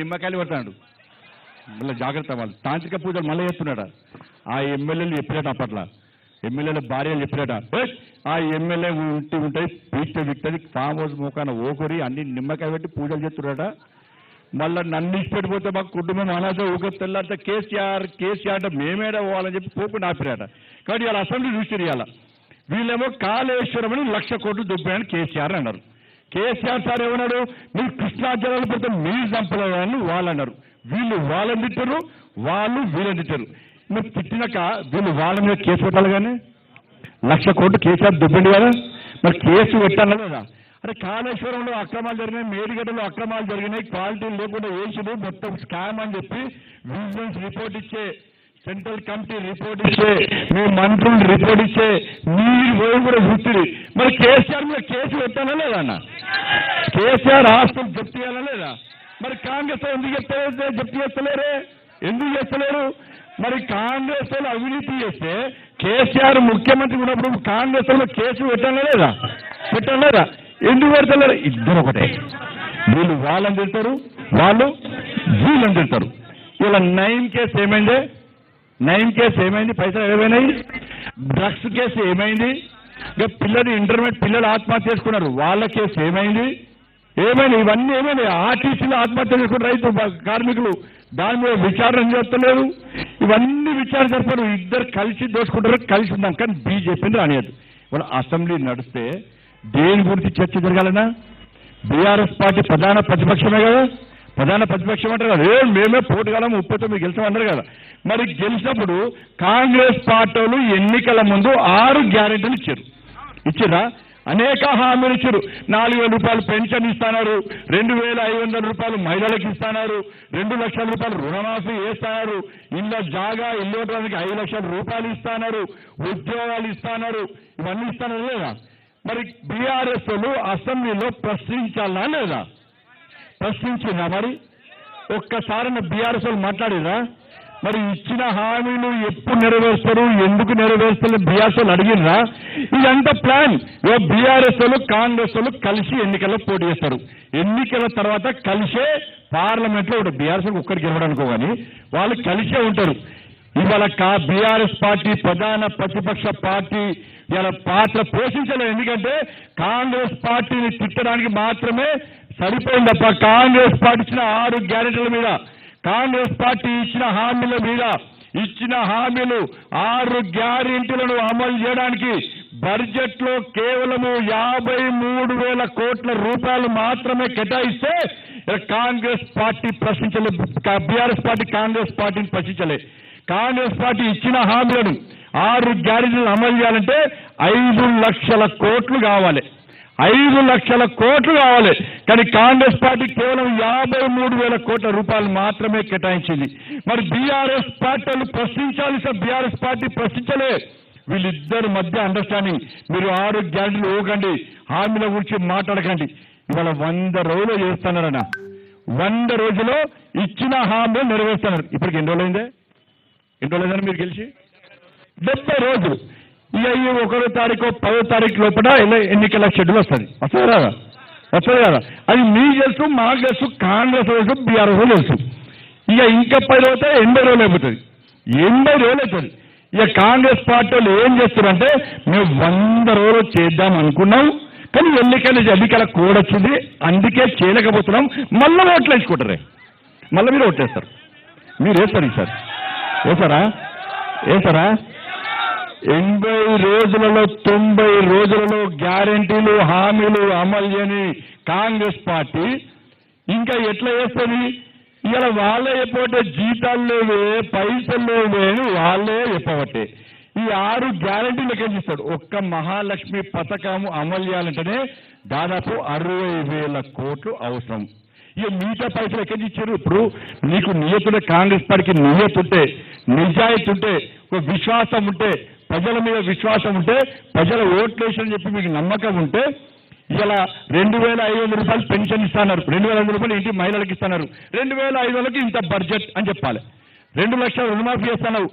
నిమ్మకాయలు పడతాడు మళ్ళీ జాగ్రత్త వాళ్ళు తాంత్రిక పూజలు మళ్ళీ చేస్తున్నాడు ఆ ఎమ్మెల్యేలు చెప్పారట అప్పట్లో ఎమ్మెల్యేల భార్యలు చెప్పారట ఆ ఎమ్మెల్యే ఉంటాయి పీక్త విక్తది ఫామ్ హౌస్ మోకాన ఓకొరి అన్ని నిమ్మకాయ పెట్టి పూజలు చేస్తున్నారట మళ్ళీ నన్ను ఇచ్చిపెట్టిపోతే మాకు కుటుంబం అనాథ ఊక తెల్లంటే కేసీఆర్ అంటే మేమేడా పోవాలని చెప్పి పోపు నాపిరాట కాబట్టి ఇలా అసెంబ్లీ చూసిరు ఇవాళ వీళ్ళేమో కాళేశ్వరం అని 1,00,000 కోట్లు దుబ్బాయని కేసీఆర్ అన్నారు కేసీఆర్ సార్ ఏమన్నాడు మీరు కృష్ణా జలాలు పెడితే మీరు చంపలేదని వాళ్ళు అన్నారు వీళ్ళు వాళ్ళని తిట్టారు వాళ్ళు వీళ్ళని తిట్టారు మీరు తిట్టినాక వీళ్ళు వాళ్ళ మీద కేసు పెట్టాలి కానీ 1,00,000 కోట్లు కేసీఆర్ దుబ్బింది కదా మరి కేసు పెట్టాలి కదా అరే కాళేశ్వరంలో అక్రమాలు జరిగినాయి మేడిగడ్డలో అక్రమాలు జరిగినాయి క్వాలిటీ లేకుండా వేసుడు మొత్తం స్కామ్ అని చెప్పి విజిలెన్స్ రిపోర్ట్ ఇచ్చే సెంట్రల్ కమిటీ రిపోర్ట్ ఇచ్చే మీ మంత్రులు రిపోర్ట్ ఇచ్చే మీరు పోయి కూడా చూస్తుంది మరి కేసీఆర్ మీద కేసు పెట్టాలా లేదా అన్న కేసీఆర్ ఆస్తులు జప్తు చేయాలా లేదా మరి కాంగ్రెస్ ఎందుకు జప్తు చేస్తలేరే ఎందుకు చేస్తలేరు మరి కాంగ్రెస్ వాళ్ళు అవినీతి చేస్తే కేసీఆర్ ముఖ్యమంత్రి ఉన్నప్పుడు కాంగ్రెస్ వాళ్ళు కేసు పెట్టాలా లేదా ఎందుకు పెడతలేరు ఇద్దరు ఒకటే వీళ్ళు వాళ్ళని తింటారు వాళ్ళు వీళ్ళని తింటారు ఇలా 9 కేసు ఏమైంది 9 కేసు ఏమైంది పైసలు ఏమైనాయి డ్రగ్స్ కేసు ఏమైంది ఇక పిల్లలు ఇంటర్మీడియట్ పిల్లలు ఆత్మహత్య చేసుకున్నారు వాళ్ళ కేసు ఏమైంది ఇవన్నీ ఏమైంది ఆర్టీసీలో ఆత్మహత్య చేసుకున్న రైతు కార్మికులు దాని మీద విచారణ చేస్తలేరు ఇవన్నీ విచారణ జరపరు ఇద్దరు కలిసి దోచుకుంటారు కలిసి ఉన్నాం కానీ బీజేపీని రానియదు వాళ్ళ అసెంబ్లీ నడిస్తే దేని గురించి చర్చ జరగాలన్నా బీఆర్ఎస్ పార్టీ ప్రధాన ప్రతిపక్షమే కదా ప్రధాన ప్రతిపక్షం అంటారు కదా మేమే పోటీగాలం 39 గెలిచామన్నారు కదా మరి గెలిచినప్పుడు కాంగ్రెస్ పార్టీలు ఎన్నికల ముందు 6 గ్యారెంటీలు ఇచ్చారా అనేక హామీలు ఇచ్చారు 4,000 రూపాయలు పెన్షన్ ఇస్తున్నారు 2,500 రూపాయలు మహిళలకు ఇస్తున్నారు 2 లక్షల రూపాయలు రుణమాఫీ చేస్తున్నారు ఇళ్ళ జాగా ఇల్లు ఇవ్వడానికి 5 లక్షల రూపాయలు ఇస్తున్నారు ఉద్యోగాలు ఇస్తున్నారు ఇవన్నీ ఇస్తున్నారు లేదా మరి బీఆర్ఎస్ అసెంబ్లీలో ప్రశ్నించాలా లేదా ప్రశ్నించిందా మరి ఒక్కసారి బీఆర్ఎస్ మాట్లాడిరా మరి ఇచ్చిన హామీలు ఎప్పుడు నెరవేరుస్తారు ఎందుకు నెరవేరుస్తారు బీఆర్ఎస్ అడిగినరా ఇదంతా ప్లాన్ బీఆర్ఎస్ కాంగ్రెస్ కలిసి ఎన్నికల్లో పోటీ చేస్తారు ఎన్నికల తర్వాత కలిసే పార్లమెంట్లో ఉంటారు బీఆర్ఎస్ ఒక్కరికి గెలవడానికి కానీ వాళ్ళు కలిసే ఉంటారు ఇవాళ బీఆర్ఎస్ పార్టీ ప్రధాన ప్రతిపక్ష పార్టీ ఇలా పాత్ర పోషించలేదు ఎందుకంటే కాంగ్రెస్ పార్టీని తిట్టడానికి మాత్రమే సరిపోయింది తప్ప కాంగ్రెస్ పార్టీ ఇచ్చిన 6 గ్యారెంటీల మీద కాంగ్రెస్ పార్టీ ఇచ్చిన హామీల మీద ఇచ్చిన హామీలు 6 గ్యారెంటీలను అమలు చేయడానికి బడ్జెట్ లో కేవలము 53,000 కోట్ల రూపాయలు మాత్రమే కేటాయిస్తే కాంగ్రెస్ పార్టీ ప్రశ్నించలేదు బీఆర్ఎస్ పార్టీ కాంగ్రెస్ పార్టీని ప్రశ్నించలేదు కాంగ్రెస్ పార్టీ ఇచ్చిన హామీలను 6 గ్యారెంటీలను అమలు చేయాలంటే 5 లక్షల కోట్లు కావాలి 5 లక్షల కోట్లు కావాలి కానీ కాంగ్రెస్ పార్టీ కేవలం 53,000 కోట్ల రూపాయలు మాత్రమే కేటాయించింది మరి బీఆర్ఎస్ పార్టీలు ప్రశ్నించాలి సార్ బీఆర్ఎస్ పార్టీ ప్రశ్నించలే వీళ్ళిద్దరి మధ్య అండర్స్టాండింగ్ మీరు 6 గ్యారెంటీలు ఇవ్వకండి హామీల గురించి మాట్లాడకండి ఇవాళ 100 రోజులు చేస్తున్నారన్న 100 రోజుల్లో ఇచ్చిన హామీలు నెరవేరుస్తున్నారు ఇప్పటికి ఎన్ని రోజులైందని మీరు గెలిచి 70 రోజులు ఇక 1వ తారీఖు 10వ తారీఖు లోపల ఎన్నికల షెడ్యూల్ వస్తుంది కదా అది మీకు తెలుసు మాకు తెలుసు కాంగ్రెస్ తెలుసు బీఆర్ఎస్ తెలుసు ఇక ఇంకా 10 రోజులు 80 రోజులు అయిపోతుంది 80 రోజులు అవుతుంది ఇక కాంగ్రెస్ పార్టీలు ఏం చేస్తారంటే మేము 100 రోజులు చేద్దాం అనుకున్నాం కానీ ఎన్నికల కోడ్ వచ్చింది అందుకే చేయలేకపోతున్నాం మళ్ళీ ఓట్లు వేసుకుంటారే మళ్ళీ మీరు ఓట్లేస్తారు మీరు వేస్తారు ఈసారి వేసారా 80 రోజులలో 90 రోజులలో గ్యారెంటీలు హామీలు అమలు చేయని కాంగ్రెస్ పార్టీ ఇంకా ఎట్లా చేస్తుంది ఇలా వాళ్ళే చెప్పబట్టే జీతాలు లేవే పైసలు లేవే అని వాళ్ళే చెప్పబట్టే ఈ 6 గ్యారెంటీలు ఎక్కిస్తాడు ఒక్క మహాలక్ష్మి పథకం అమలు చేయాలంటేనే దాదాపు 60,000 కోట్లు అవసరం ఇక మిగతా పైసలు ఎక్కడి ఇచ్చారు ఇప్పుడు నీకు నియతుంటే కాంగ్రెస్ పార్టీకి నియతుంటే నిజాయితీ ఉంటే ఒక విశ్వాసం ఉంటే ప్రజల మీద విశ్వాసం ఉంటే ప్రజల ఓట్లేసని చెప్పి మీకు నమ్మకం ఉంటే ఇలా 2,500 రూపాయలు పెన్షన్ ఇస్తున్నారు 2,500 రూపాయలు ఇంటి మహిళలకు ఇస్తున్నారు 2,500కి ఇంత బడ్జెట్ అని చెప్పాలి 2 లక్షల రుణమాఫీ చేస్తున్నారు